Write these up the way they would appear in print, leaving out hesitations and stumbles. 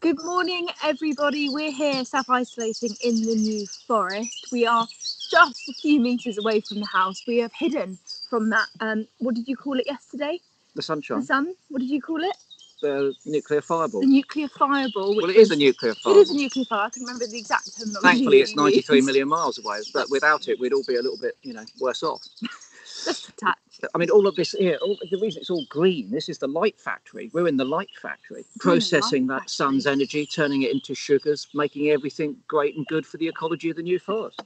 Good morning, everybody. We're here self-isolating in the New Forest. We are just a few metres away from the house. We have hidden from that, what did you call it yesterday? The sunshine. The sun? What did you call it? The nuclear fireball. The nuclear fireball. Well, it is a nuclear fireball. It is a nuclear fire. I can remember the exact terminology. Thankfully, it's 93 million miles away, but without it, we'd all be a little bit, worse off. Just a touch. I mean, all of this here, the reason it's all green, this is the light factory. We're in the light factory, processing that sun's energy, turning it into sugars, making everything great and good for the ecology of the New Forest.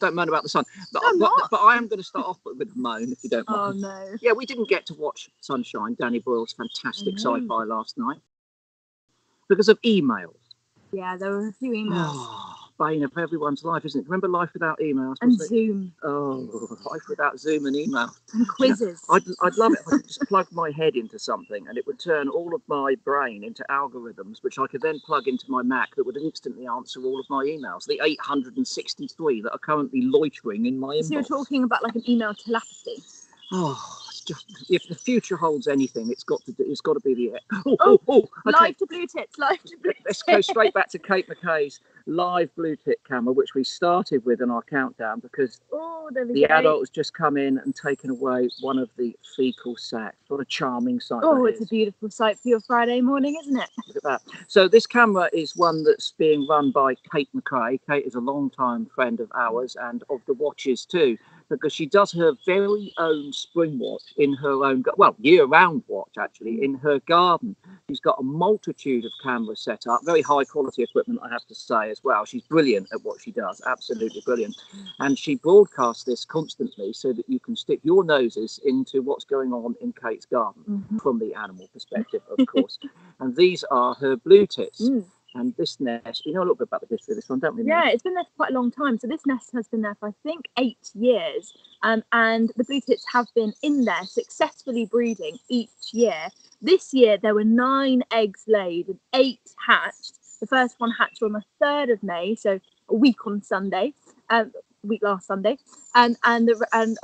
Don't moan about the sun. But I am going to start off with a moan, if you don't mind. Oh, no. Yeah, we didn't get to watch Sunshine, Danny Boyle's fantastic sci-fi last night, because of emails. Yeah, there were a few emails. Oh, bane of everyone's life, isn't it? Remember life without emails? And Zoom. Oh, life without Zoom and email. And quizzes. I'd love it if I could just plug my head into something and it would turn all of my brain into algorithms, which I could then plug into my Mac that would instantly answer all of my emails, the 863 that are currently loitering in my inbox. So you're talking about like an email telepathy? Oh, it's just, if the future holds anything, it's got to be the air. Okay. Live to Blue Tits, live to Blue Tits. Let's go straight back to Kate McKay's live Blue Tit camera, which we started with in our countdown because the adult has just come in and taken away one of the fecal sacs. What a charming sight. Oh, it's a beautiful sight for your Friday morning, isn't it? Look at that. So this camera is one that's being run by Kate McKay. Kate is a long-time friend of ours and of the watches too, because she does her very own spring watch in her own, year-round watch actually, in her garden. She's got a multitude of cameras set up, very high-quality equipment, I have to say, as well. She's brilliant at what she does, absolutely brilliant. And she broadcasts this constantly so that you can stick your noses into what's going on in Kate's garden from the animal perspective, of course. And these are her blue tits. And this nest, we know a little bit about the history of this one, don't we? Yeah, it's been there for quite a long time. So this nest has been there for, I think, 8 years. And the blue tits have been in there successfully breeding each year. This year, there were 9 eggs laid and 8 hatched. The first one hatched on the 3rd of May, so a week on Sunday, week last Sunday. And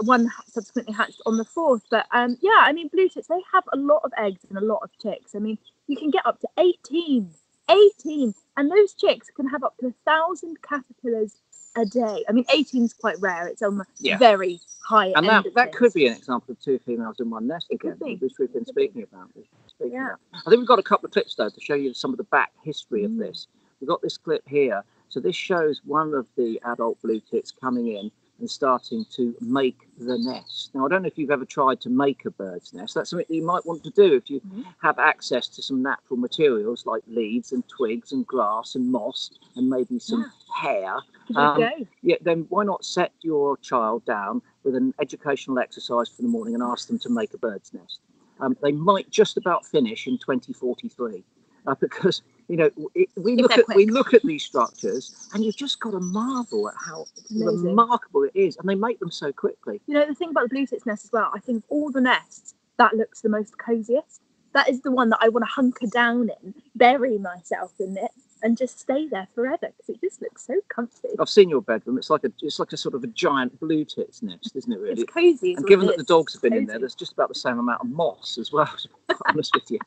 one subsequently hatched on the 4th. But yeah, I mean, blue tits, they have a lot of eggs and a lot of chicks. I mean, you can get up to 18, and those chicks can have up to 1,000 caterpillars a day. I mean, 18 is quite rare. It's on the very high end. And that could be an example of 2 females in one nest again, which we've been speaking about. I think we've got a couple of clips though to show you some of the back history of this. We've got this clip here. So this shows one of the adult blue tits coming in and starting to make the nest. Now, I don't know if you've ever tried to make a bird's nest. That's something that you might want to do if you have access to some natural materials like leaves and twigs and grass and moss and maybe some hair. Then why not set your child down with an educational exercise for the morning and ask them to make a bird's nest. They might just about finish in 2043 because we look at these structures and you've just got to marvel at how remarkable it is, and they make them so quickly. You know, the thing about the blue tits nest as well, I think all the nests, that looks the most coziest. That is the one that I want to hunker down in, bury myself in it, and just stay there forever because it just looks so comfy. I've seen your bedroom. It's like a sort of a giant blue tits nest, isn't it? Really, it's cozy. And given that the dogs have been in there, there's just about the same amount of moss as well. To be honest with you,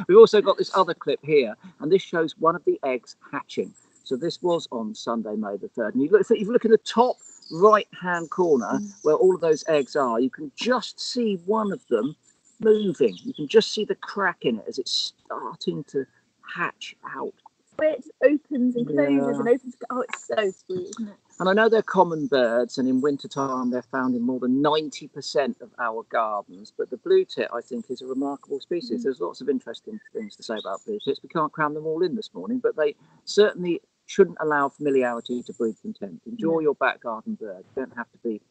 we've also got this other clip here, and this shows one of the eggs hatching. So this was on Sunday, May the 3rd, and if you look in the top right-hand corner where all of those eggs are, you can just see one of them moving. You can just see the crack in it as it's starting to hatch out. It opens and closes and opens. Oh, it's so sweet, isn't it? And I know they're common birds, and in wintertime they're found in more than 90% of our gardens. But the blue tit, I think, is a remarkable species. There's lots of interesting things to say about blue tits. We can't cram them all in this morning, but they certainly shouldn't allow familiarity to breed contempt. Enjoy your back garden bird. They don't have to be,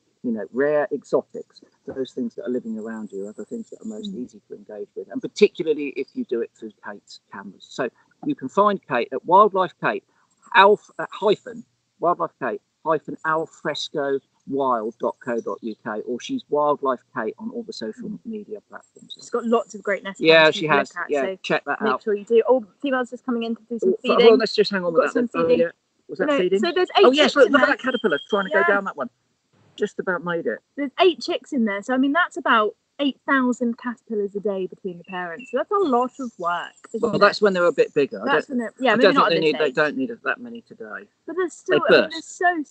rare exotics. Those things that are living around you are the things that are most easy to engage with, and particularly if you do it through Kate's cameras. So you can find Kate at Wildlife Kate, Wildlife Kate alfrescowild.co.uk, or she's Wildlife Kate on all the social media platforms. She's got lots of great nests. Yeah, she has. So check that out. Make sure you do. Oh, females just coming in to do some feeding. Let's just hang on with that. Was that feeding? So there's 8 Oh yes, look at that caterpillar trying to go down that one. Just about made it. There's 8 chicks in there, so I mean that's about 8,000 caterpillars a day between the parents. So that's a lot of work. Well, that's when they're a bit bigger. That's when they're, yeah, I maybe don't not think at this age. they don't need that many today. But there's still, I mean, there's so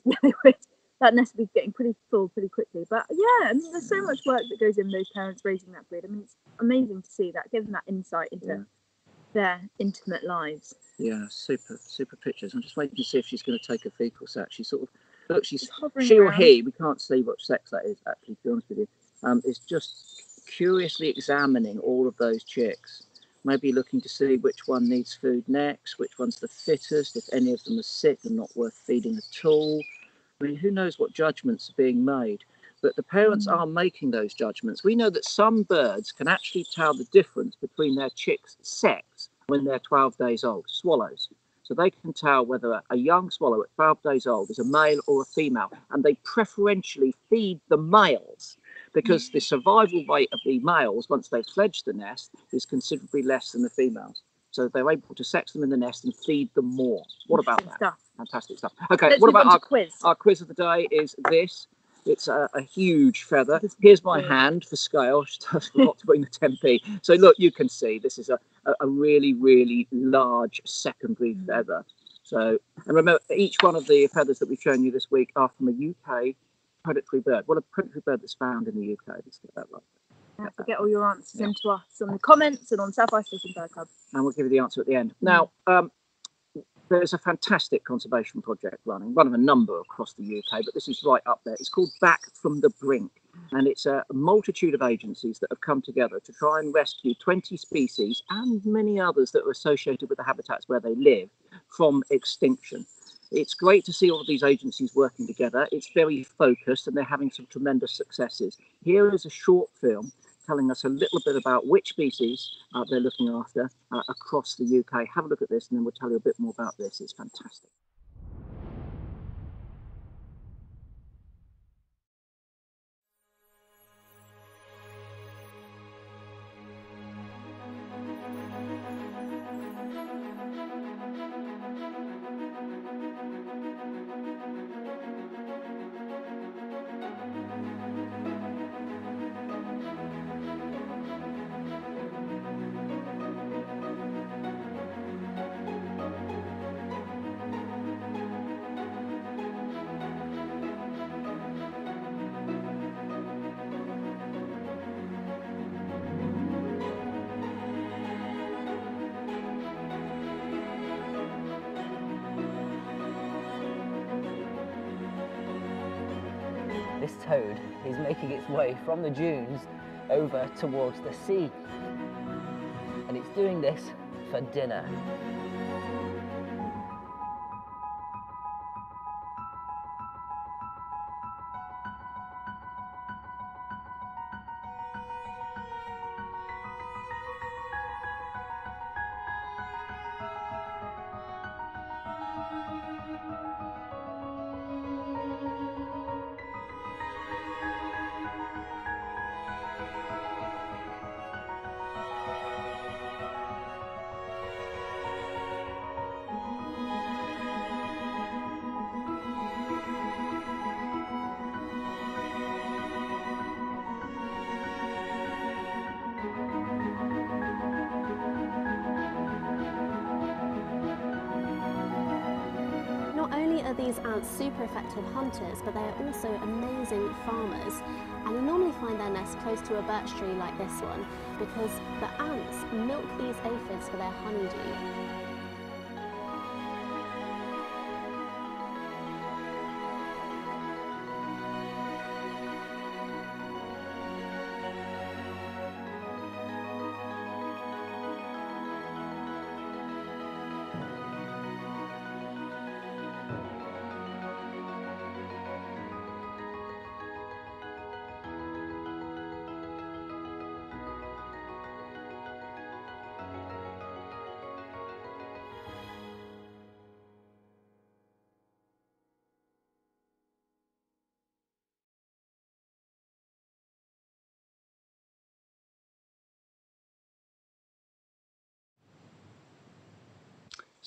that nest would be getting pretty full pretty quickly. But yeah, I mean, there's so much work that goes in those parents raising that breed. I mean, it's amazing to see that, gives them that insight into their intimate lives. Yeah, super pictures. I'm just waiting to see if she's going to take a fecal sac. She sort of, look, she around. or he, we can't see what sex that is actually, to be honest with you, is just curiously examining all of those chicks, maybe looking to see which one needs food next, which one's the fittest, if any of them are sick and not worth feeding at all. I mean, who knows what judgments are being made? But the parents are making those judgments. We know that some birds can actually tell the difference between their chicks' sex when they're 12 days old, swallows. So they can tell whether a young swallow at 12 days old is a male or a female, and they preferentially feed the males because the survival rate of the males, once they've fledged the nest, is considerably less than the females. So they're able to sex them in the nest and feed them more. What about that? Fantastic stuff. Okay, what about our quiz? Our quiz of the day is this. It's a huge feather. Here's my hand for scale. I forgot to bring the 10p. So look, you can see this is a really, really large secondary feather. So, and remember, each one of the feathers that we've shown you this week are from a UK predatory bird. Well, a predatory bird that's found in the UK. Let's get that right. Don't forget all your answers into us on the comments and on South West Fishing Bird Club. And we'll give you the answer at the end. Now, there's a fantastic conservation project running, one of a number across the UK, but this is right up there. It's called Back from the Brink, and it's a multitude of agencies that have come together to try and rescue 20 species and many others that are associated with the habitats where they live from extinction. It's great to see all of these agencies working together. It's very focused and they're having some tremendous successes. Here is a short film telling us a little bit about which species they're looking after across the UK. Have a look at this and then we'll tell you a bit more about this. It's fantastic. This toad is making its way from the dunes over towards the sea, and it's doing this for dinner. Not only are these ants super effective hunters, but they are also amazing farmers. And you normally find their nests close to a birch tree like this one, because the ants milk these aphids for their honeydew.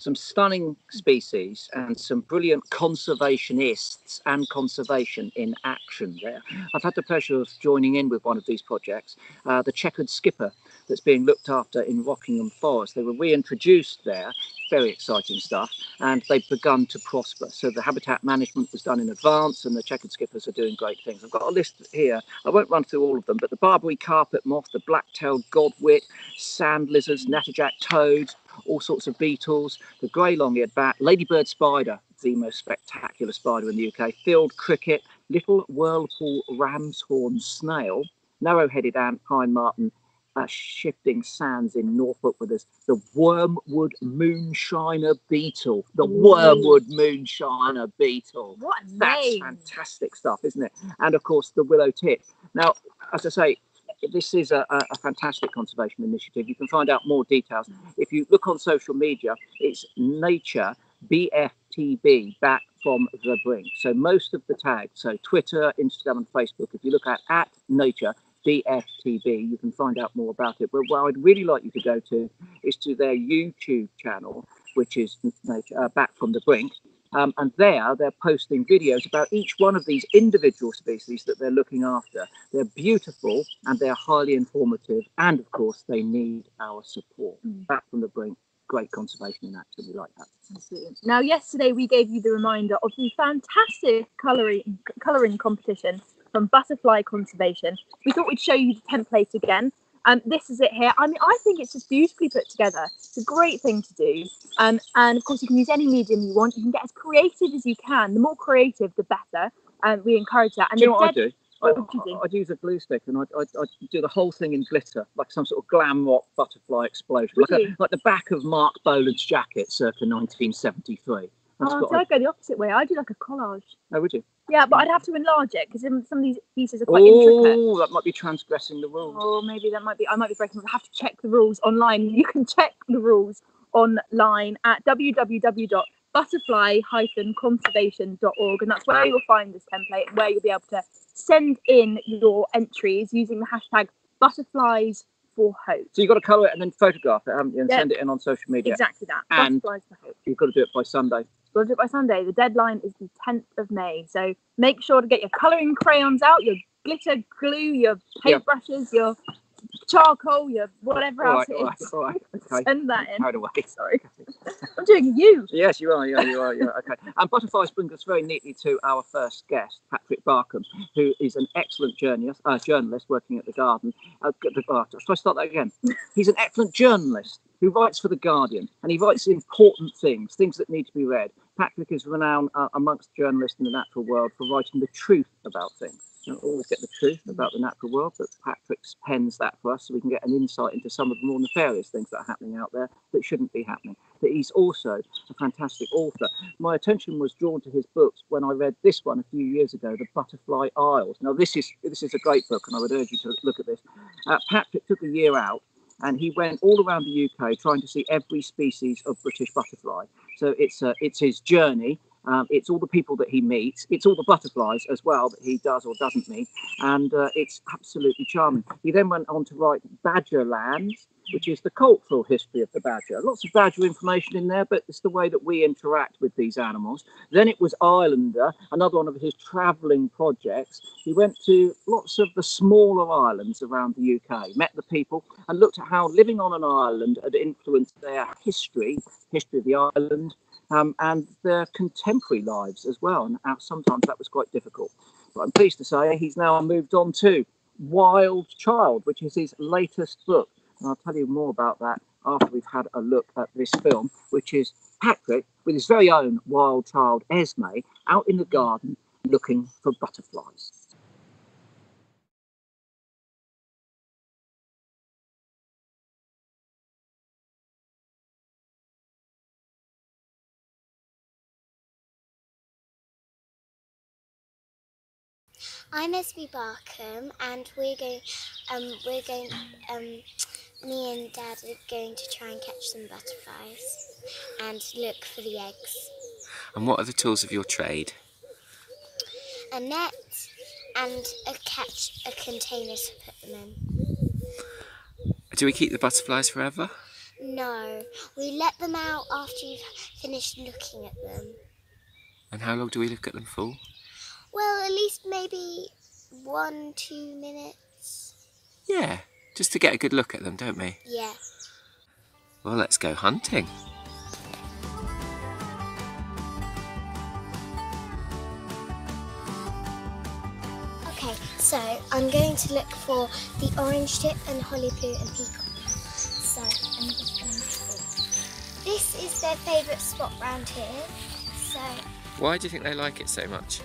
some stunning species and some brilliant conservationists and conservation in action there. I've had the pleasure of joining in with one of these projects, the checkered skipper that's being looked after in Rockingham Forest. They were reintroduced there, very exciting stuff, and they've begun to prosper. So the habitat management was done in advance and the checkered skippers are doing great things. I've got a list here, I won't run through all of them, but the Barbary carpet moth, the black-tailed godwit, sand lizards, natterjack toads, all sorts of beetles, the grey long-eared bat, ladybird spider, the most spectacular spider in the UK, field cricket, little whirlpool ram's horn snail, narrow-headed ant, pine marten, shifting sands in Norfolk with us, the wormwood moonshiner beetle. The wormwood moonshiner beetle. What a That's name. fantastic stuff, isn't it? And of course, the willow tit. Now, as I say, this is a fantastic conservation initiative. You can find out more details. If you look on social media, it's Nature BFTB, back from the brink. So most of the tags, so Twitter, Instagram and Facebook, if you look at Nature BFTB, you can find out more about it. But what I'd really like you to go to is to their YouTube channel, which is Back from the Brink. And there they're posting videos about each one of these individual species that they're looking after. They're beautiful and they're highly informative. And of course, they need our support. Back from the Brink, great conservation in action. We like that. Absolutely. Now, yesterday we gave you the reminder of the fantastic colouring competition from Butterfly Conservation. We thought we'd show you the template again. This is it here. I mean, I think it's just beautifully put together. It's a great thing to do. And of course, you can use any medium you want. You can get as creative as you can. The more creative, the better. We encourage that. And do you know what I do? do? I'd use a glue stick and I'd do the whole thing in glitter, like some sort of glam rock butterfly explosion, like the back of Mark Boland's jacket circa 1973. Oh, so I'd go the opposite way. I'd do like a collage. Oh, would you? Yeah, but I'd have to enlarge it because some of these pieces are quite intricate. Oh, that might be transgressing the rules. Oh, maybe that might be. I might be breaking. I have to check the rules online. You can check the rules online at www.butterfly-conservation.org, and that's where you'll find this template and where you'll be able to send in your entries using the hashtag butterflies for hope. So you've got to colour it and then photograph it, haven't you, and send it in on social media. Exactly that. And Butterflies for hope. You've got to do it by Sunday. We'll do it by Sunday. The deadline is the 10th of May. So make sure to get your colouring crayons out, your glitter glue, your paintbrushes, your charcoal, your whatever else it is. All right. Okay. Send that in. Out of the way. Sorry. I'm doing you. Yes, you are. Yeah, you are. Yeah, okay. And butterflies bring us very neatly to our first guest, Patrick Barkham, who is an excellent journalist working at The Guardian. Shall I start that again? He's an excellent journalist who writes for The Guardian, and he writes important things that need to be read. Patrick is renowned amongst journalists in the natural world for writing the truth about things. You don't always get the truth about the natural world, but Patrick pens that for us so we can get an insight into some of the more nefarious things that are happening out there that shouldn't be happening. But he's also a fantastic author. My attention was drawn to his books when I read this one a few years ago, The Butterfly Isles. Now, this is a great book, and I would urge you to look at this. Patrick took a year out, and he went all around the UK trying to see every species of British butterfly. So it's his journey. It's all the people that he meets. It's all the butterflies as well that he does or doesn't meet. And it's absolutely charming. He then went on to write Badgerland, which is the cultural history of the badger. Lots of badger information in there, but it's the way that we interact with these animals. Then it was Islander, another one of his travelling projects. He went to lots of the smaller islands around the UK, met the people, and looked at how living on an island had influenced their history of the island, and their contemporary lives as well. And sometimes that was quite difficult. But I'm pleased to say he's now moved on to Wild Child, which is his latest book. And I'll tell you more about that after we've had a look at this film, which is Patrick with his very own wild child, Esme, out in the garden looking for butterflies. I'm Esme Barkham, and me and Dad are going to try and catch some butterflies and look for the eggs. And what are the tools of your trade? A net and a container to put them in. Do we keep the butterflies forever? No, No, we let them out after you've finished looking at them. And how long do we look at them for? Well, at least maybe 1-2 minutes. Yeah, just to get a good look at them, don't we? Yeah. Well, let's go hunting. Okay, so I'm going to look for the orange tip and holly blue and peacock. So I'm just going to see. This is their favourite spot round here. So Why do you think they like it so much?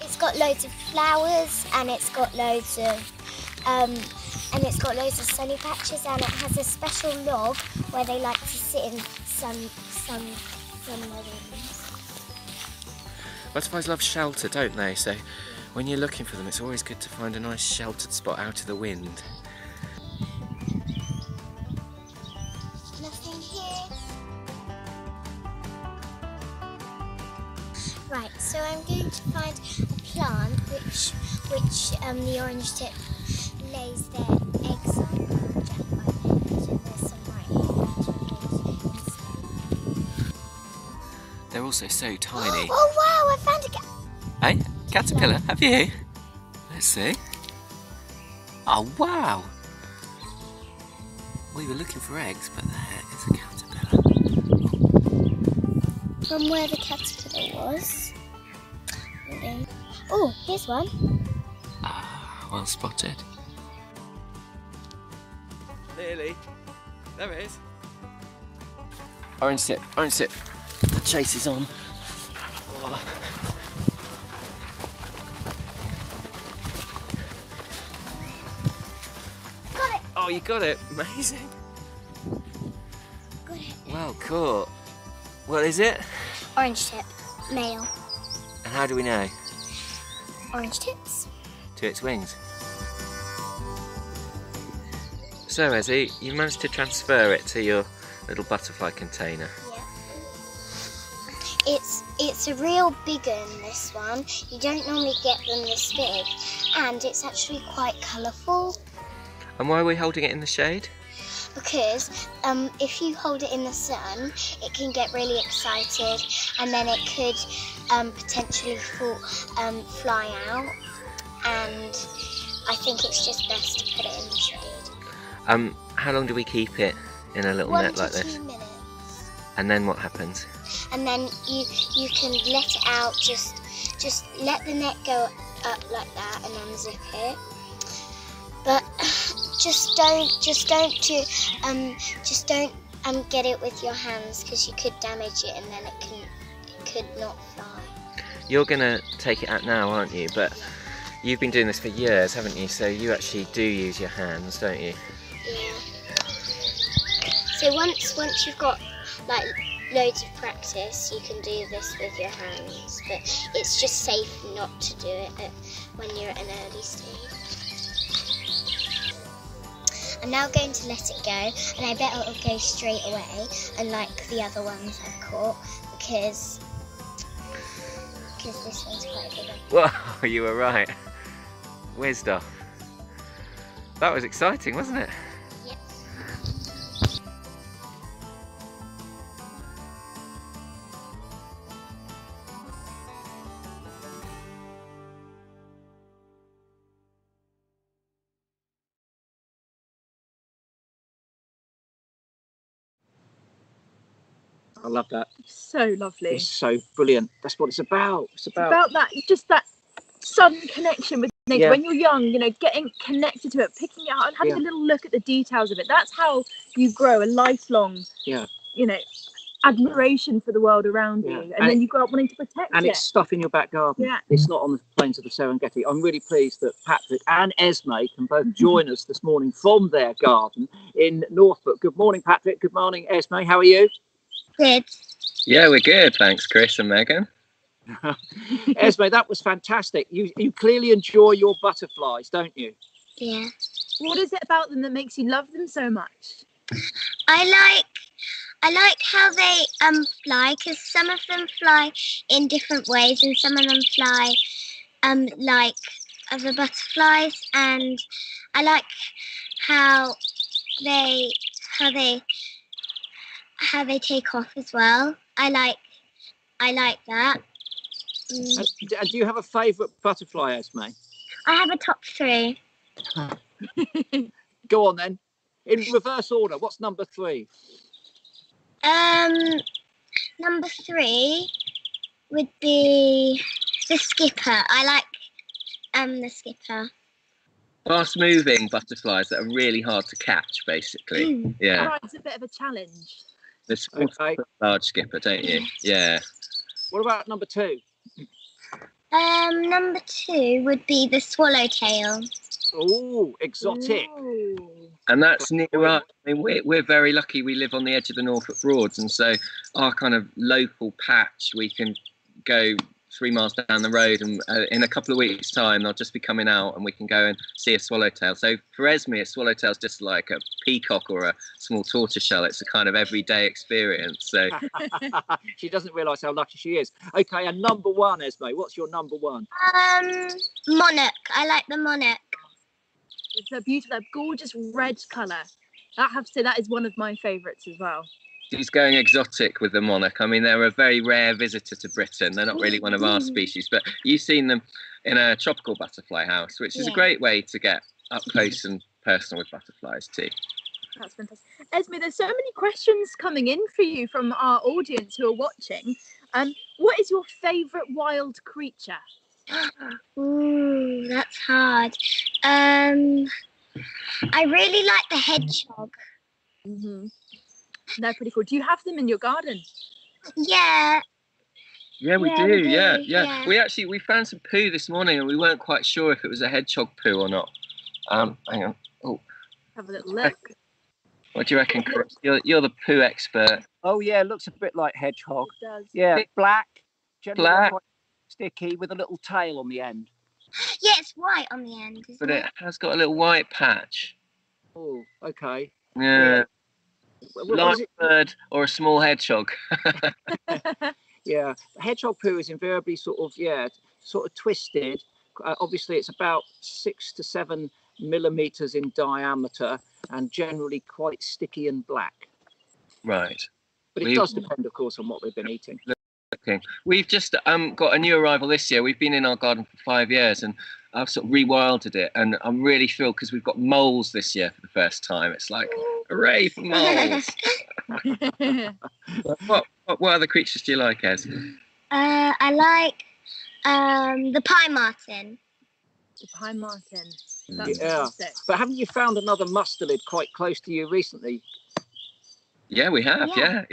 it's got loads of flowers and it's got loads of sunny patches, and it has a special log where they like to sit in sun weathers. Butterflies love shelter, don't they? So when you're looking for them, it's always good to find a nice sheltered spot out of the wind. Nothing here. Right, so I'm going to find a plant which the orange tip lays their eggs on. So there's some right here. They're also so tiny. Oh wow, I found a Hey, caterpillar, have you? Let's see. Oh wow! We were looking for eggs, but there is a caterpillar. from where the caterpillar was. Oh, here's one. Ah, well spotted. Nearly. There it is. Orange tip, orange tip. The chase is on. Oh. Got it. Oh, you got it. Amazing. Got it. Well caught. What is it? Orange tip, male. And how do we know? Orange tips. To its wings. So, Ezzy, you managed to transfer it to your little butterfly container. Yeah. It's a real big one, this one. You don't normally get them this big, and it's actually quite colourful. And why are we holding it in the shade? Because if you hold it in the sun, it can get really excited, and then it could potentially fly out. And I think it's just best to put it in the shade. How long do we keep it in a little net like this? 1 to 2 minutes. And then what happens? And then you can let it out. Just let the net go up like that and unzip it. But just don't get it with your hands, because you could damage it and then it could not fly. You're gonna take it out now, aren't you? But you've been doing this for years, haven't you? So you actually do use your hands, don't you? Yeah. So once you've got like loads of practice, you can do this with your hands. But it's just safe not to do it when you're at an early stage. I'm now going to let it go, and I bet it'll go straight away, unlike the other ones I've caught, because this one's quite a big one. Whoa, you were right. Whizzed off. That was exciting, wasn't it? Yep. I love that. So lovely. It's so brilliant. That's what it's about. It's About that, just that sudden connection with nature. Yeah. When you're young, you know, getting connected to it, picking it out and having Yeah. a little look at the details of it. That's how you grow a lifelong, Yeah. you know, admiration for the world around Yeah. you. And then you grow up wanting to protect And it. it's stuff in your back garden. Yeah. It's not on the plains of the Serengeti. I'm really pleased that Patrick and Esme can both join us this morning from their garden in Northbrook. Good morning, Patrick. Good morning, Esme. How are you? Good. Yeah, we're good. Thanks, Chris and Megan. Esme, that was fantastic. You clearly enjoy your butterflies, don't you? Yeah. What is it about them that makes you love them so much? I like how they fly, because some of them fly in different ways, and some of them fly like other butterflies, and I like how they how they take off as well. I like that. And do you have a favourite butterfly, Esme? I have a top 3. Go on then. In reverse order, what's number 3? Number 3 would be the skipper. I like the skipper. Fast moving butterflies that are really hard to catch, basically. Yeah. Oh, it's a bit of a challenge. The small, large skipper, don't you? Yeah. What about number 2? Number 2 would be the swallowtail. Oh, exotic. Ooh. And that's near us. I mean, we're very lucky. We live on the edge of the Norfolk Broads, and so our kind of local patch, we can go 3 miles down the road, and in a couple of weeks' time, they'll just be coming out, and we can go and see a swallowtail. So for Esme, a swallowtail is just like a peacock or a small tortoiseshell. It's a kind of everyday experience. So she doesn't realise how lucky she is. Okay, and number 1, Esme, what's your number 1? Monarch. I like the monarch. It's a beautiful, gorgeous red colour. I have to say that is one of my favourites as well. she's going exotic with the monarch. I mean, they're a very rare visitor to Britain. They're not really one of our species, but you've seen them in a tropical butterfly house, which is a great way to get up close and personal with butterflies too. That's fantastic. Esme, there's so many questions coming in for you from our audience who are watching. What is your favourite wild creature? Ooh, that's hard. I really like the hedgehog. Mm-hmm. They're pretty cool. Do you have them in your garden? Yeah. Yeah, we do. Yeah. We found some poo this morning, and we weren't quite sure if it was a hedgehog poo or not. Hang on. Oh. Have a little look. What do you reckon, Chris? You're the poo expert. Oh yeah, it looks a bit like hedgehog. It does. Yeah, black, generally quite sticky with a little tail on the end. Yeah, it's white on the end, isn't But it has got a little white patch. Oh, okay. Yeah. Large bird or a small hedgehog. Yeah, hedgehog poo is invariably sort of twisted. Obviously, it's about 6 to 7 millimeters in diameter and generally quite sticky and black. Right. But it does depend, of course, on what we've been eating. Okay. We've just got a new arrival this year. We've been in our garden for 5 years, and I've sort of rewilded it, and I'm really thrilled because we've got moles this year for the first time. It's like, hooray for moles! What other creatures do you like, Ez? I like the pine marten. The pine marten. That's fantastic. But haven't you found another mustelid quite close to you recently? Yeah, we have. Yeah.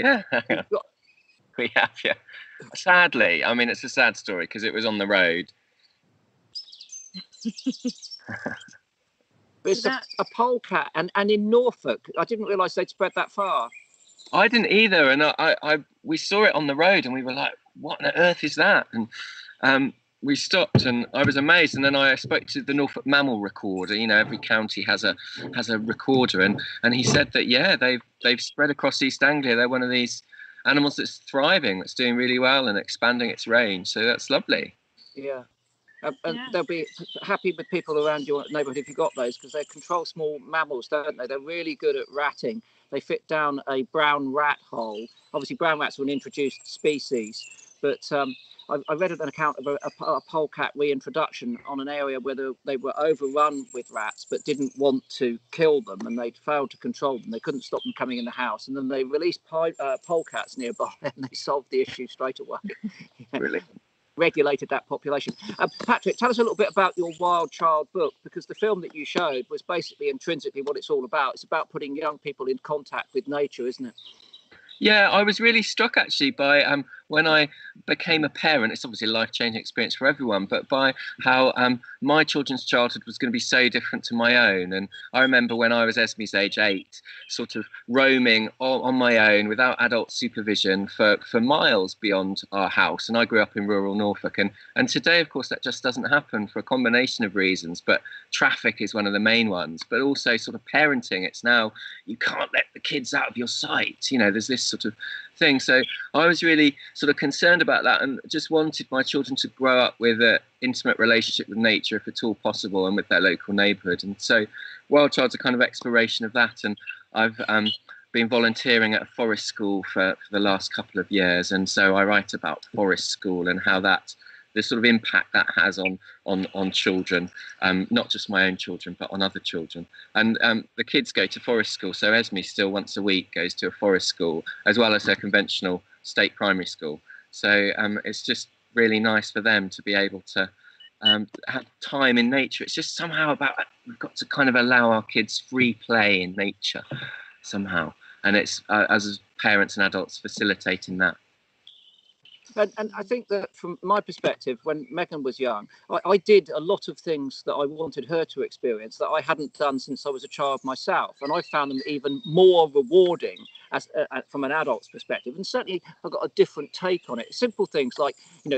We have, yeah. Sadly, I mean, it's a sad story because it was on the road. It's a polecat, and in Norfolk. I didn't realise they'd spread that far. I didn't either, and we saw it on the road, and we were like, "What on earth is that?" And we stopped, and I was amazed. And then I spoke to the Norfolk Mammal Recorder. You know, every county has a recorder, and he said that they've spread across East Anglia. They're one of these animals that's thriving, that's doing really well and expanding its range. So that's lovely. Yeah. And they'll be happy with people around your neighbourhood if you got those, because they control small mammals, don't they? They're really good at ratting. They fit down a brown rat hole. Obviously, brown rats are an introduced species, but I read an account of a polecat reintroduction on an area where they were overrun with rats, but didn't want to kill them, and they'd failed to control them. They couldn't stop them coming in the house, and then they released polecats nearby, and they solved the issue straight away. Really? Regulated that population. Patrick, tell us a little bit about your Wild Child book, because the film that you showed was basically intrinsically what it's all about. It's about putting young people in contact with nature, isn't it? Yeah, I was really struck actually by when I became a parent. It's obviously a life-changing experience for everyone, but by how my children's childhood was going to be so different to my own. And I remember when I was Esme's age 8, sort of roaming on my own without adult supervision for miles beyond our house. And I grew up in rural Norfolk. And today, of course, that just doesn't happen for a combination of reasons. But traffic is one of the main ones. But also sort of parenting. It's now you can't let the kids out of your sight. You know, there's this sort of thing. So I was really sort of concerned about that, and just wanted my children to grow up with an intimate relationship with nature, if at all possible, and with their local neighbourhood. And so Wild Child's a kind of exploration of that. And I've been volunteering at a forest school for the last couple of years, and so I write about forest school and how the sort of impact that has on children, not just my own children, but on other children. And the kids go to forest school, so Esme still once a week goes to a forest school, as well as her conventional state primary school. So it's just really nice for them to be able to have time in nature. It's just somehow about, we've got to kind of allow our kids free play in nature somehow. And it's as parents and adults facilitating that. And I think that from my perspective, when Megan was young, I did a lot of things that I wanted her to experience that I hadn't done since I was a child myself. And I found them even more rewarding as from an adult's perspective. And certainly I've got a different take on it. Simple things like,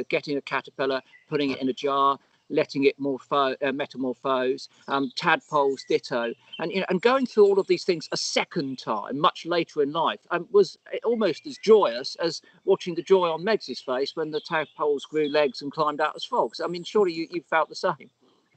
getting a caterpillar, putting it in a jar, letting it metamorphose, tadpoles ditto, and going through all of these things a second time, much later in life, was almost as joyous as watching the joy on Meg's face when the tadpoles grew legs and climbed out as frogs. I mean, surely you felt the same.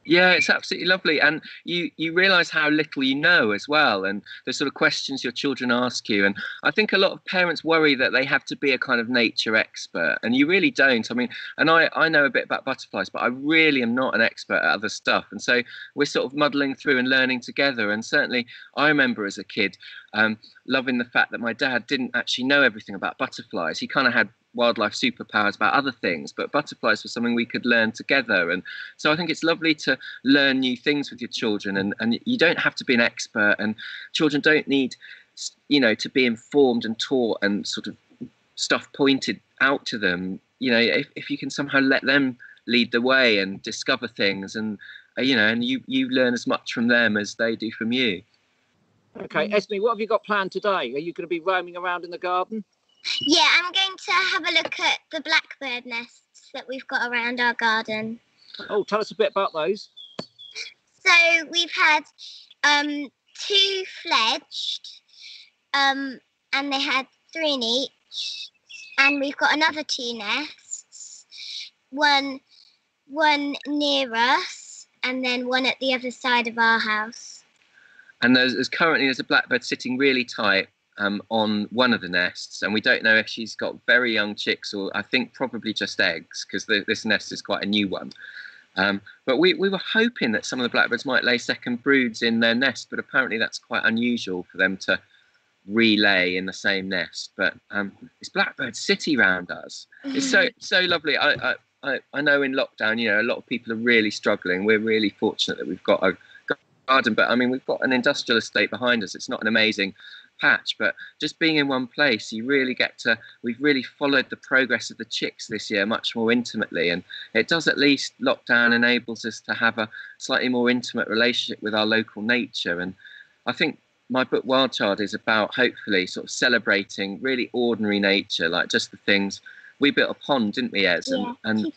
Yeah, it's absolutely lovely. And you realise how little you know as well, and the sort of questions your children ask you. And I think a lot of parents worry that they have to be a kind of nature expert, and you really don't. I mean, and I know a bit about butterflies, but I really am not an expert at other stuff. And so we're sort of muddling through and learning together. And certainly I remember as a kid loving the fact that my dad didn't actually know everything about butterflies. He kind of had wildlife superpowers about other things, but butterflies were something we could learn together. And so I think it's lovely to learn new things with your children, and you don't have to be an expert, and children don't need to be informed and taught and sort of stuff pointed out to them. If you can somehow let them lead the way and discover things, and and you learn as much from them as they do from you. Okay, Esme, what have you got planned today? Are you going to be roaming around in the garden? Yeah, I'm going to have a look at the blackbird nests that we've got around our garden. Oh, tell us a bit about those. So we've had 2 fledged, and they had 3 in each. And we've got another 2 nests, one near us, and then one at the other side of our house. And there's currently a blackbird sitting really tight on one of the nests, and we don't know if she's got very young chicks or I think probably just eggs, because this nest is quite a new one. But we were hoping that some of the blackbirds might lay second broods in their nest, but apparently that's quite unusual for them to relay in the same nest. But it's Blackbird City round us. It's so lovely. I know in lockdown, a lot of people are really struggling. We're really fortunate that we've got a garden, but I mean, we've got an industrial estate behind us. It's not an amazing patch, but just being in one place, you really we've really followed the progress of the chicks this year much more intimately, and it does, at least lockdown enables us to have a slightly more intimate relationship with our local nature. And I think my book Wild Child is about hopefully sort of celebrating really ordinary nature, like just the things. We built a pond, didn't we, Ez? Yeah, and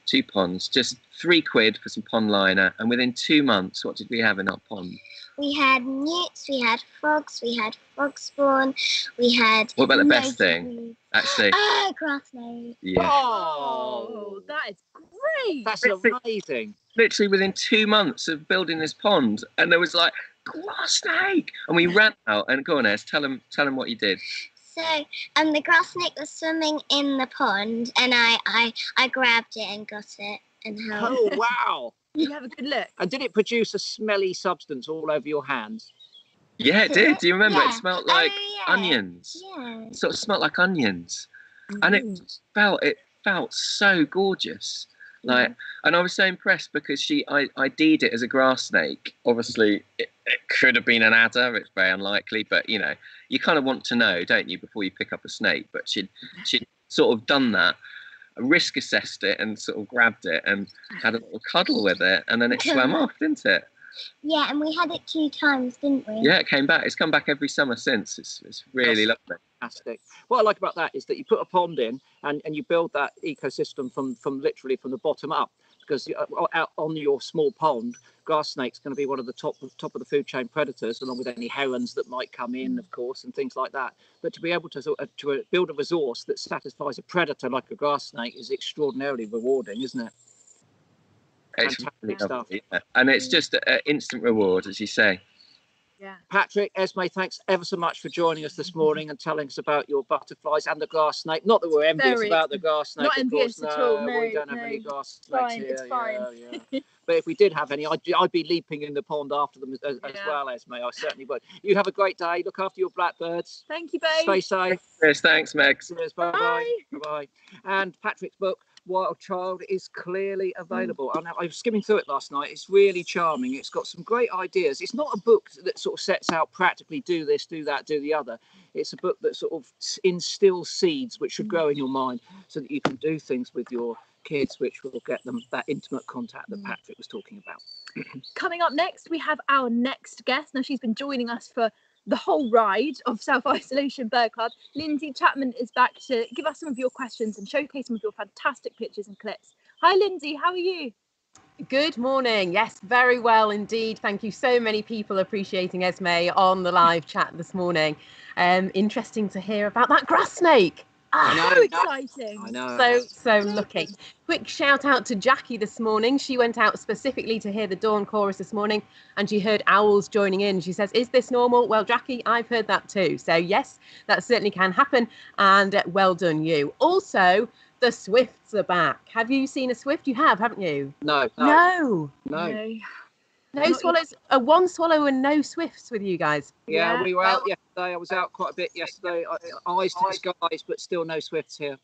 2 ponds, just £3 for some pond liner, and within 2 months, what did we have in our pond? We had newts, we had frogs, we had frog spawn, we had... What about the best thing, actually? Grass snake. Yeah. Oh, that is great. That's amazing. Literally within 2 months of building this pond, and there was like, grass snake! And we ran out, and go on, Ez, tell them what you did. So, the grass snake was swimming in the pond, and I grabbed it and got it and held it. Oh, wow. You have a good look. And did it produce a smelly substance all over your hands? Yeah, it did. Do you remember? Yeah. It smelled like onions. Yeah. It sort of smelled like onions. And it felt so gorgeous. And I was so impressed because I ID'd it as a grass snake. Obviously, it could have been an adder. It's very unlikely, but you kind of want to know, don't you, before you pick up a snake? But she'd sort of done that, risk assessed it, and sort of grabbed it and had a little cuddle with it, and then it swam off, didn't it? Yeah, and we had it 2 times, didn't we? Yeah, it came back. It's come back every summer since. It's really lovely. Fantastic. What I like about that is that you put a pond in and you build that ecosystem from literally from the bottom up, because out on your small pond, grass snake's going to be one of the top of the food chain predators, along with any herons that might come in, of course, and things like that. But to be able to build a resource that satisfies a predator like a grass snake is extraordinarily rewarding, isn't it? It's really lovely, yeah. And it's just an instant reward, as you say. Yeah. Patrick, Esme, thanks ever so much for joining us this morning and telling us about your butterflies and the grass snake. Not that we're envious about the grass snake, not of course. envious at all. No, we don't have any grass snakes here. It's fine. Yeah. But if we did have any, I'd be leaping in the pond after them as well, Esme. I certainly would. You have a great day. Look after your blackbirds. Thank you, babe. Stay safe. Yes, thanks, Megs. Cheers, bye. And Patrick's book, Wild Child, is clearly available. I was skimming through it last night. It's really charming. It's got some great ideas. It's not a book that sort of sets out practically do this, do that, do the other. It's a book that sort of instills seeds which should grow in your mind so that you can do things with your kids which will get them that intimate contact that Patrick was talking about. Coming up next, we have our next guest. Now, she's been joining us for the whole ride of South Isolation Bird Club. Lindsay Chapman is back to give us some of your questions and showcase some of your fantastic pictures and clips. Hi, Lindsay, how are you? Good morning. Yes, very well indeed. Thank you. So many people appreciating Esme on the live chat this morning. Interesting to hear about that grass snake. So exciting. I know. So lucky. Quick shout out to Jackie this morning. She went out specifically to hear the dawn chorus this morning and she heard owls joining in. She says, is this normal? Well, Jackie, I've heard that too. So yes, that certainly can happen. And well done you. Also, the swifts are back. Have you seen a swift? You have, haven't you? No. No swallows, one swallow and no swifts with you guys. Yeah, we were out yesterday. I was out quite a bit yesterday. Eyes to the skies, but still no swifts here.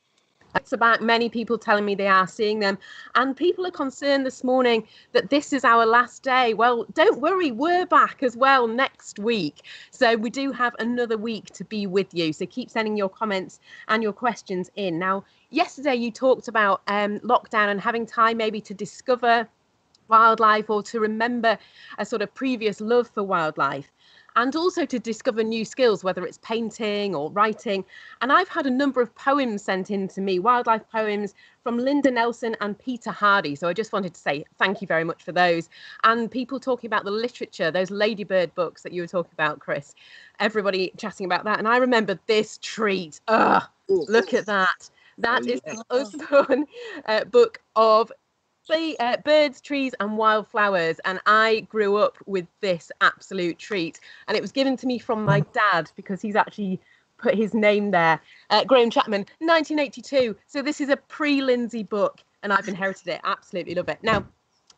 It's about many people telling me they are seeing them. And people are concerned this morning that this is our last day. Well, don't worry, we're back as well next week. So we do have another week to be with you. So keep sending your comments and your questions in. Now, yesterday you talked about lockdown and having time maybe to discover wildlife or to remember a sort of previous love for wildlife and also to discover new skills, whether it's painting or writing. And I've had a number of poems sent in to me, wildlife poems from Linda Nelson and Peter Hardy. So I just wanted to say thank you very much for those. And people talking about the literature, those ladybird books that you were talking about, Chris, everybody chatting about that. And I remember this treat. Look at that. That is the Usborne book of birds, trees and wildflowers, and I grew up with this absolute treat, and it was given to me from my dad because he's actually put his name there. Graham Chapman, 1982. So this is a pre-Lindsay book and I've inherited it. Absolutely love it. Now,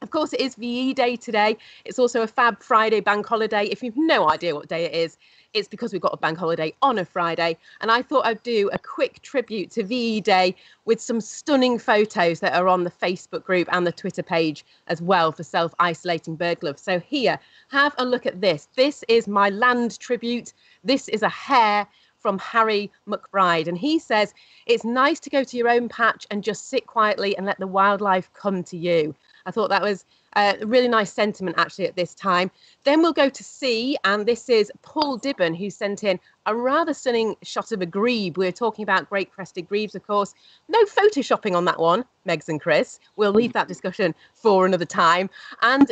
of course, it is VE Day today. It's also a Fab Friday bank holiday. If you've no idea what day it is, it's because we've got a bank holiday on a Friday. And I thought I'd do a quick tribute to VE Day with some stunning photos that are on the Facebook group and the Twitter page as well for Self-Isolating Bird Club. So here, have a look at this. This is my land tribute. This is a hare from Harry McBride. And he says, it's nice to go to your own patch and just sit quietly and let the wildlife come to you. I thought that was a really nice sentiment actually at this time. Then we'll go to C, and this is Paul Dibben, who sent in a rather stunning shot of a grebe. We're talking about great crested grebes, of course. No photoshopping on that one, Megs and Chris. We'll leave that discussion for another time. And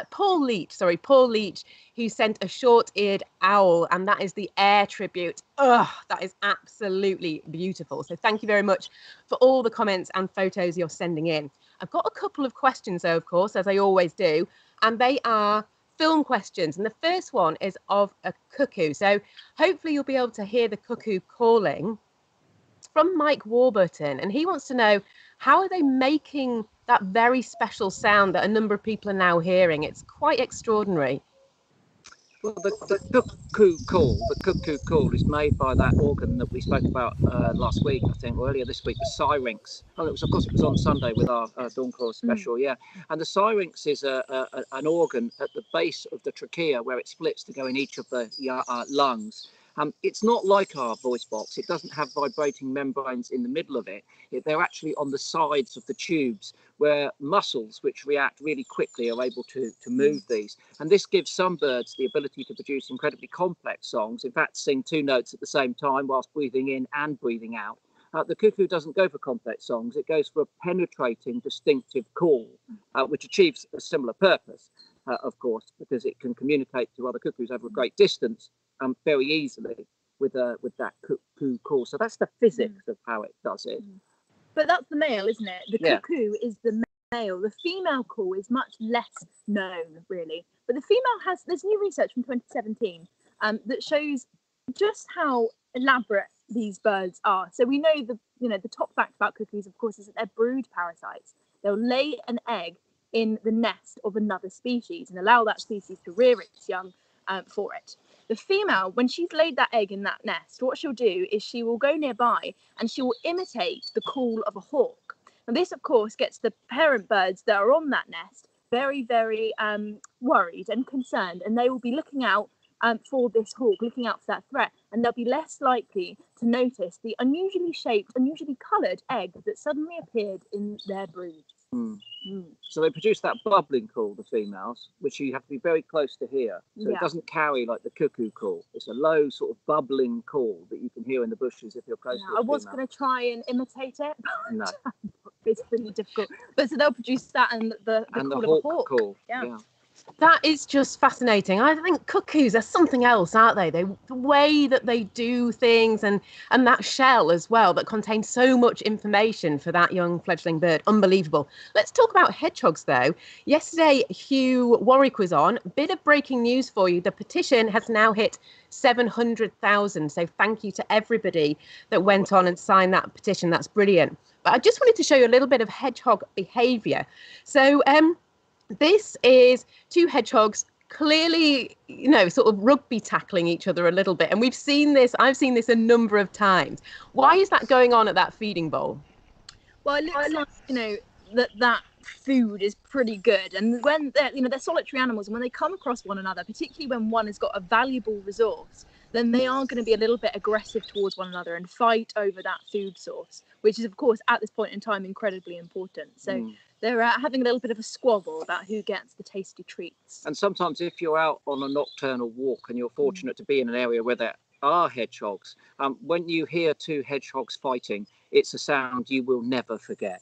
Paul Leach, who sent a short-eared owl, and that is the air tribute. That is absolutely beautiful. So thank you very much for all the comments and photos you're sending in. I've got a couple of questions, though, of course, as I always do, and they are film questions. And the first one is of a cuckoo. So hopefully you'll be able to hear the cuckoo calling. It's from Mike Warburton, and he wants to know, how are they making that very special sound that a number of people are now hearing? It's quite extraordinary. Well, the cuckoo call is made by that organ that we spoke about last week, I think, or earlier this week, the syrinx. Oh, of course, it was on Sunday with our Dawn Chorus special, yeah. And the syrinx is an organ at the base of the trachea where it splits to go in each of the lungs. It's not like our voice box. It doesn't have vibrating membranes in the middle of it. They're actually on the sides of the tubes where muscles which react really quickly are able to move these. And this gives some birds the ability to produce incredibly complex songs, in fact, sing two notes at the same time whilst breathing in and breathing out. The cuckoo doesn't go for complex songs. It goes for a penetrating, distinctive call, which achieves a similar purpose, of course, because it can communicate to other cuckoos over a great distance very easily with that cuckoo call. So that's the physics of how it does it. But that's the male, isn't it? The cuckoo is the male. The female call is much less known, really. But the female there's new research from 2017 that shows just how elaborate these birds are. So we know the top fact about cuckoos, of course, is that they're brood parasites. They'll lay an egg in the nest of another species and allow that species to rear its young for it. The female, when she's laid that egg in that nest, what she'll do is she will go nearby and she will imitate the call of a hawk. And this, of course, gets the parent birds that are on that nest very, very worried and concerned, and they will be looking out for this hawk, looking out for that threat, and they'll be less likely to notice the unusually shaped, unusually coloured egg that suddenly appeared in their brood. So they produce that bubbling call, the females, which you have to be very close to hear. So it doesn't carry like the cuckoo call. It's a low sort of bubbling call that you can hear in the bushes if you're close to it. I was going to try and imitate it, but no. It's pretty difficult. But so they'll produce that and the call of a hawk. Call. Yeah. That is just fascinating. I think cuckoos are something else, aren't they? The way that they do things and that shell as well that contains so much information for that young fledgling bird. Unbelievable. Let's talk about hedgehogs, though. Yesterday, Hugh Warwick was on. Bit of breaking news for you. The petition has now hit 700,000. So thank you to everybody that went on and signed that petition. That's brilliant. But I just wanted to show you a little bit of hedgehog behaviour. So this is two hedgehogs clearly, sort of rugby tackling each other a little bit. And I've seen this a number of times. Why is that going on at that feeding bowl? Well, it looks like, that food is pretty good. And when they're solitary animals, and when they come across one another, particularly when one has got a valuable resource, then they are going to be a little bit aggressive towards one another and fight over that food source, which is, of course, at this point in time, incredibly important. So they're having a little bit of a squabble about who gets the tasty treats. And sometimes if you're out on a nocturnal walk and you're fortunate to be in an area where there are hedgehogs, when you hear two hedgehogs fighting, it's a sound you will never forget.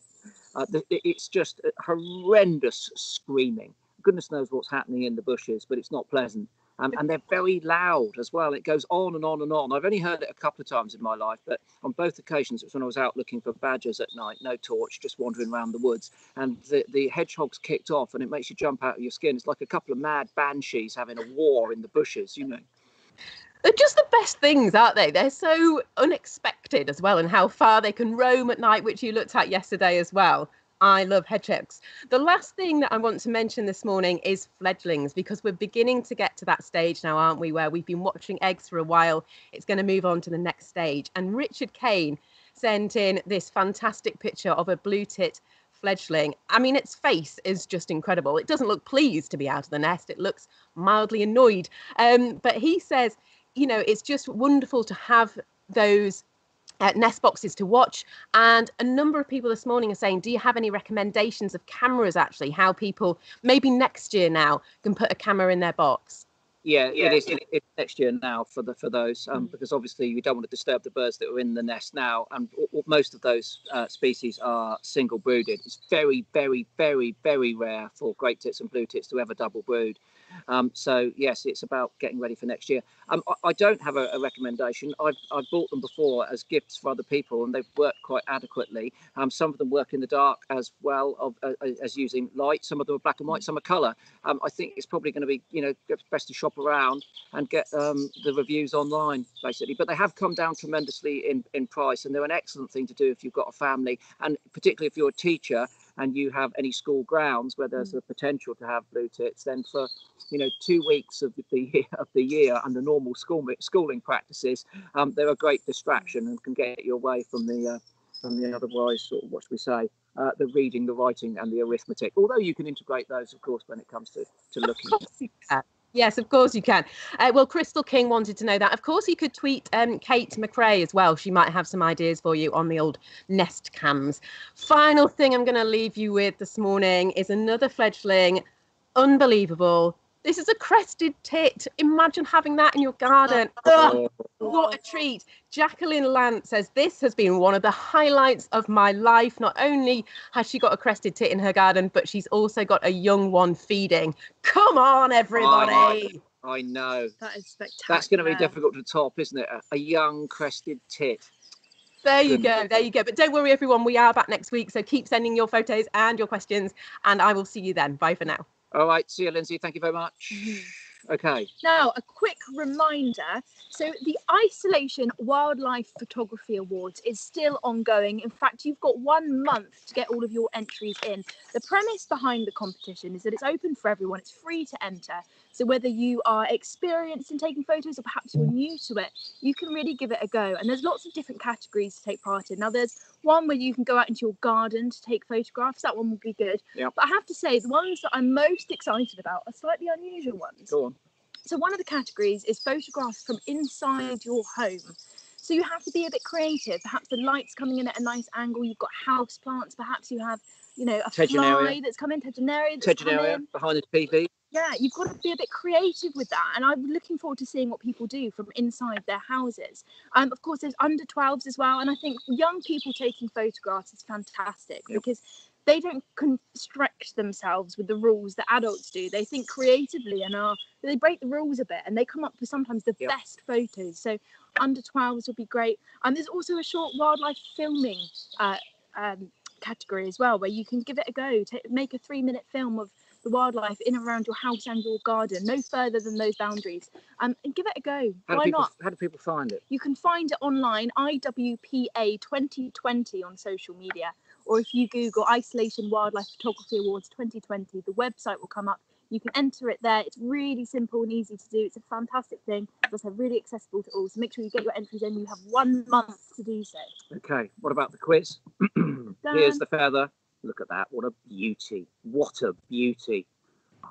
It's just horrendous screaming. Goodness knows what's happening in the bushes, but it's not pleasant. And they're very loud as well. It goes on and on and on. I've only heard it a couple of times in my life, but on both occasions it was when I was out looking for badgers at night, no torch, just wandering around the woods. And the hedgehogs kicked off, and it makes you jump out of your skin. It's like a couple of mad banshees having a war in the bushes, They're just the best things, aren't they? They're so unexpected as well, and how far they can roam at night, which you looked at yesterday as well. I love hedgehogs. The last thing that I want to mention this morning is fledglings, because we're beginning to get to that stage now, aren't we, where we've been watching eggs for a while. It's going to move on to the next stage. And Richard Kane sent in this fantastic picture of a blue tit fledgling. I mean, its face is just incredible. It doesn't look pleased to be out of the nest. It looks mildly annoyed. But he says, it's just wonderful to have those nest boxes to watch. And a number of people this morning are saying, do you have any recommendations of cameras, actually, how people maybe next year now can put a camera in their box? Yeah, it is. It's next year now for those, because obviously you don't want to disturb the birds that are in the nest now, and most of those species are single brooded. It's very, very, very, very rare for great tits and blue tits to ever double brood. So yes, it's about getting ready for next year. I don't have a recommendation. I've bought them before as gifts for other people, and they've worked quite adequately. Some of them work in the dark as well as using light. Some of them are black and white, some are colour. I think it's probably going to be, best to shop around and get the reviews online, basically. But they have come down tremendously in price, and they're an excellent thing to do if you've got a family, and particularly if you're a teacher and you have any school grounds where there's a potential to have blue tits, then for 2 weeks of the year under normal schooling practices, they're a great distraction and can get you away from the otherwise sort of, what should we say, the reading, the writing, and the arithmetic. Although you can integrate those, of course, when it comes to looking. Of course you can. Yes, of course you can. Well, Crystal King wanted to know that. Of course, you could tweet Kate McRae as well. She might have some ideas for you on the old nest cams. Final thing I'm going to leave you with this morning is another fledgling. Unbelievable. This is a crested tit. Imagine having that in your garden. Ugh, what a treat. Jacqueline Lance says, this has been one of the highlights of my life. Not only has she got a crested tit in her garden, but she's also got a young one feeding. Come on, everybody. I know. That is spectacular. That's going to be difficult to top, isn't it? A young crested tit. There you go. There you go. But don't worry, everyone. We are back next week. So keep sending your photos and your questions. And I will see you then. Bye for now. All right. See you, Lindsay. Thank you very much. Okay. Now, a quick reminder. So the Isolation Wildlife Photography Awards is still ongoing. In fact, you've got 1 month to get all of your entries in. The premise behind the competition is that it's open for everyone. It's free to enter. So whether you are experienced in taking photos or perhaps you're new to it, you can really give it a go. And there's lots of different categories to take part in. Now, there's one where you can go out into your garden to take photographs. That one will be good. Yep. But I have to say, the ones that I'm most excited about are slightly unusual ones. Go on. So one of the categories is photographs from inside your home. So you have to be a bit creative. Perhaps the light's coming in at a nice angle. You've got house plants. Perhaps you have, you know, a fly that's come in, Tegenaria that's come in. Behind the TV. Yeah, you've got to be a bit creative with that. And I'm looking forward to seeing what people do from inside their houses. Of course, there's under 12s as well. And I think young people taking photographs is fantastic because they don't constrict themselves with the rules that adults do. They think creatively and they break the rules a bit, and they come up with sometimes the best photos. So under 12s would be great. And there's also a short wildlife filming category as well, where you can give it a go to make a 3-minute film of the wildlife in and around your house and your garden, no further than those boundaries, and give it a go. Why not? How do people find it? You can find it online, IWPA 2020 on social media, or if you Google Isolation Wildlife Photography Awards 2020, the website will come up. You can enter it there. It's really simple and easy to do. It's a fantastic thing. It's also really accessible to all. So make sure you get your entries in. You have 1 month to do so. Okay. What about the quiz? Here's the feather. Look at that. What a beauty. What a beauty. Oh,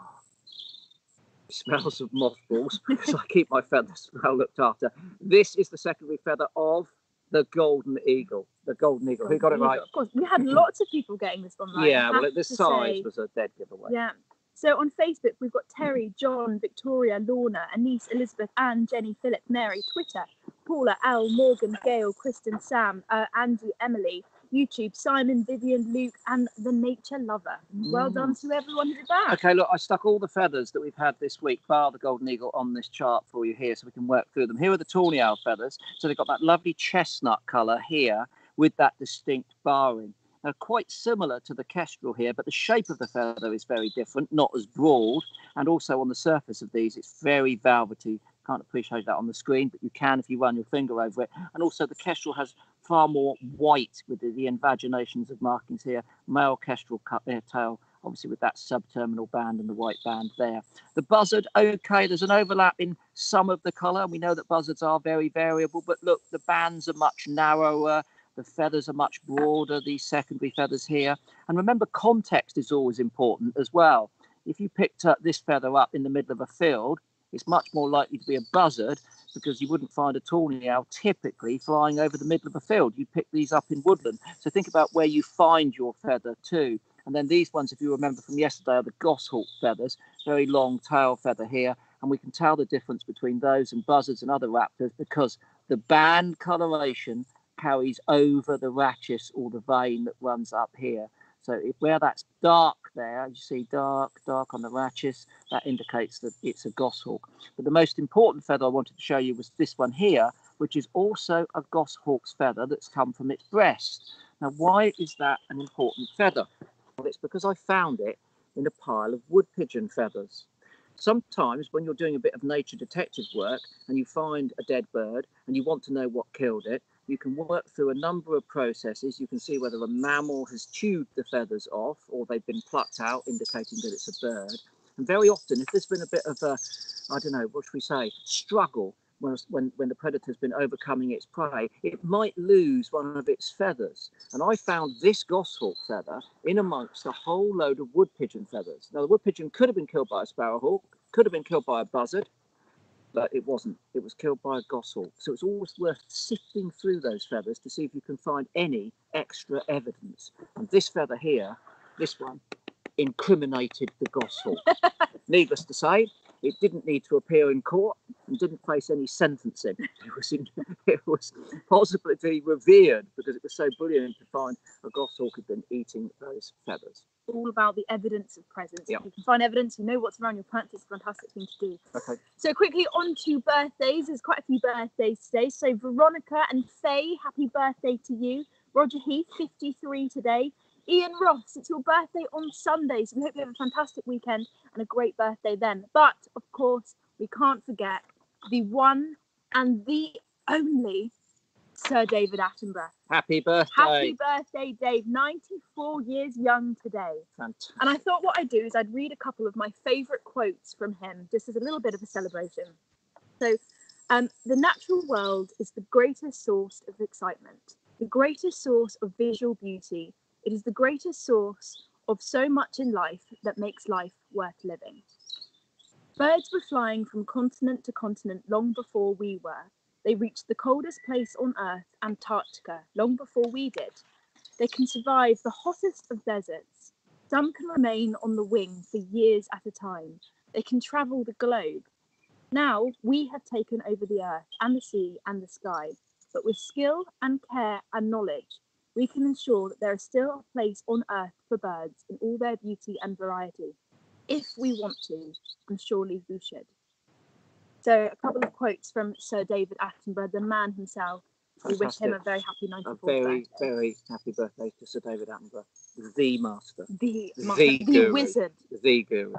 it smells of mothballs because I keep my feathers well looked after. This is the secondary feather of the golden eagle. The golden eagle. Who got it right? Of course. We had lots of people getting this one right. Yeah, well, this size was a dead giveaway. Yeah. So on Facebook, we've got Terry, John, Victoria, Lorna, Anise, Elizabeth, Anne, Jenny, Philip, Mary. Twitter, Paula, Al, Morgan, Gail, Kristen, Sam, Andy, Emily. YouTube, Simon, Vivian, Luke, and the Nature Lover. Well done to everyone who did that. Okay, look, I stuck all the feathers that we've had this week, bar the golden eagle, on this chart for you here so we can work through them. Here are the tawny owl feathers. So they've got that lovely chestnut colour here with that distinct barring. Now, quite similar to the kestrel here, but the shape of the feather is very different, not as broad. And also on the surface of these, it's very velvety. Can't appreciate that on the screen, but you can if you run your finger over it. And also the kestrel has far more white with the invaginations of markings here. Male kestrel cut their tail, obviously with that subterminal band and the white band there. The buzzard, okay, there's an overlap in some of the colour. We know that buzzards are very variable, but look, the bands are much narrower. The feathers are much broader, these secondary feathers here. And remember, context is always important as well. If you picked up this feather up in the middle of a field, it's much more likely to be a buzzard because you wouldn't find a tawny owl typically flying over the middle of a field. You pick these up in woodland. So think about where you find your feather too. And then these ones, if you remember from yesterday, are the goshawk feathers, very long tail feather here. And we can tell the difference between those and buzzards and other raptors because the band coloration carries over the rachis or the vein that runs up here. So where that's dark there, you see dark on the rachis, that indicates that it's a goshawk. But the most important feather I wanted to show you was this one here, which is also a goshawk's feather that's come from its breast. Now, why is that an important feather? Well, it's because I found it in a pile of wood pigeon feathers. Sometimes when you're doing a bit of nature detective work and you find a dead bird and you want to know what killed it, you can work through a number of processes. You can see whether a mammal has chewed the feathers off or they've been plucked out, indicating that it's a bird. And very often, if there's been a bit of a, I don't know, what should we say, struggle when the predator's been overcoming its prey, it might lose one of its feathers. And I found this goshawk feather in amongst a whole load of wood pigeon feathers. Now, the wood pigeon could have been killed by a sparrowhawk, could have been killed by a buzzard, but it wasn't. It was killed by a goshawk. So it's always worth sifting through those feathers to see if you can find any extra evidence. And this feather here, this one, incriminated the goshawk. Needless to say, it didn't need to appear in court and didn't face any sentencing. It was possibly revered because it was so brilliant to find a goshawk had been eating those feathers. all about the evidence of presence. Yep. You can find evidence, you know what's around your plants, it's a fantastic thing to do. Okay. So quickly on to birthdays. There's quite a few birthdays today. So Veronica and Faye, happy birthday to you. Roger Heath, 53 today. Ian Ross, it's your birthday on Sunday, so we hope you have a fantastic weekend and a great birthday then. But of course, we can't forget the one and the only Sir David Attenborough. Happy birthday. Happy birthday, Dave. 94 years young today. Fantastic. And I thought what I'd do is I'd read a couple of my favourite quotes from him, just as a little bit of a celebration. So, the natural world is the greatest source of excitement, the greatest source of visual beauty. It is the greatest source of so much in life that makes life worth living. Birds were flying from continent to continent long before we were. They reached the coldest place on Earth, Antarctica, long before we did. They can survive the hottest of deserts. Some can remain on the wing for years at a time. They can travel the globe. Now we have taken over the earth and the sea and the sky, but with skill and care and knowledge, we can ensure that there is still a place on earth for birds in all their beauty and variety. If we want to, and surely we should. So a couple of quotes from Sir David Attenborough, the man himself. We wish him a very happy 94th A very, birthday. very happy birthday to Sir David Attenborough, the master, The guru, wizard. the guru.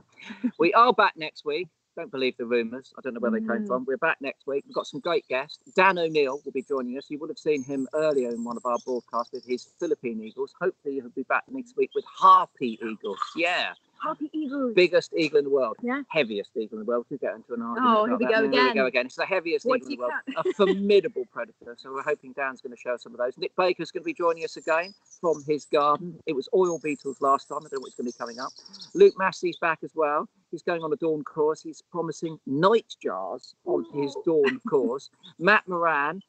We are back next week. Don't believe the rumours. I don't know where they came from. We're back next week. We've got some great guests. Dan O'Neill will be joining us. You would have seen him earlier in one of our broadcasts with his Philippine Eagles. Hopefully he'll be back next week with Harpy Eagles. Yeah. Harpy Eagles. Biggest eagle in the world. Yeah. Heaviest eagle in the world. We could get into an argument. Oh, here we go again. Here we go again. It's the heaviest eagle in the world. A formidable predator. So we're hoping Dan's going to show some of those. Nick Baker's going to be joining us again from his garden. It was oil beetles last time. I don't know what's going to be coming up. Luke Massey's back as well. He's going on a dawn course. He's promising nightjars on his dawn course. Matt Moran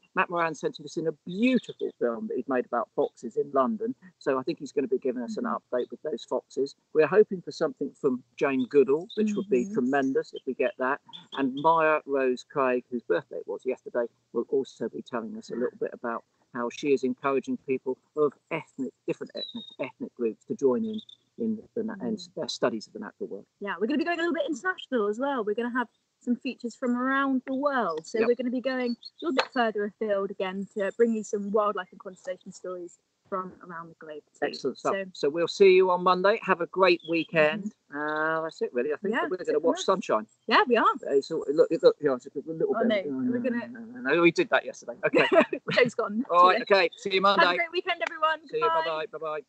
sent us in a beautiful film that he'd made about foxes in London. So I think he's going to be giving us an update with those foxes. We're hoping for something from Jane Goodall, which would be tremendous if we get that. And Maya Rose Craig, whose birthday it was yesterday, will also be telling us a little bit about how she is encouraging people of different ethnic groups to join in their studies of the natural world. Yeah, we're going to be going a little bit international as well. We're going to have some features from around the world. So we're going to be going a little bit further afield again to bring you some wildlife and conservation stories from around the globe too. Excellent stuff. So we'll see you on Monday. Have a great weekend. That's it, really. I think we're going to watch Sunshine. Yeah, we are. So look, it's a little bit. No, we did that yesterday. Okay. Joe's gone. All right. Okay. See you Monday. Have a great weekend, everyone. See you. Bye bye.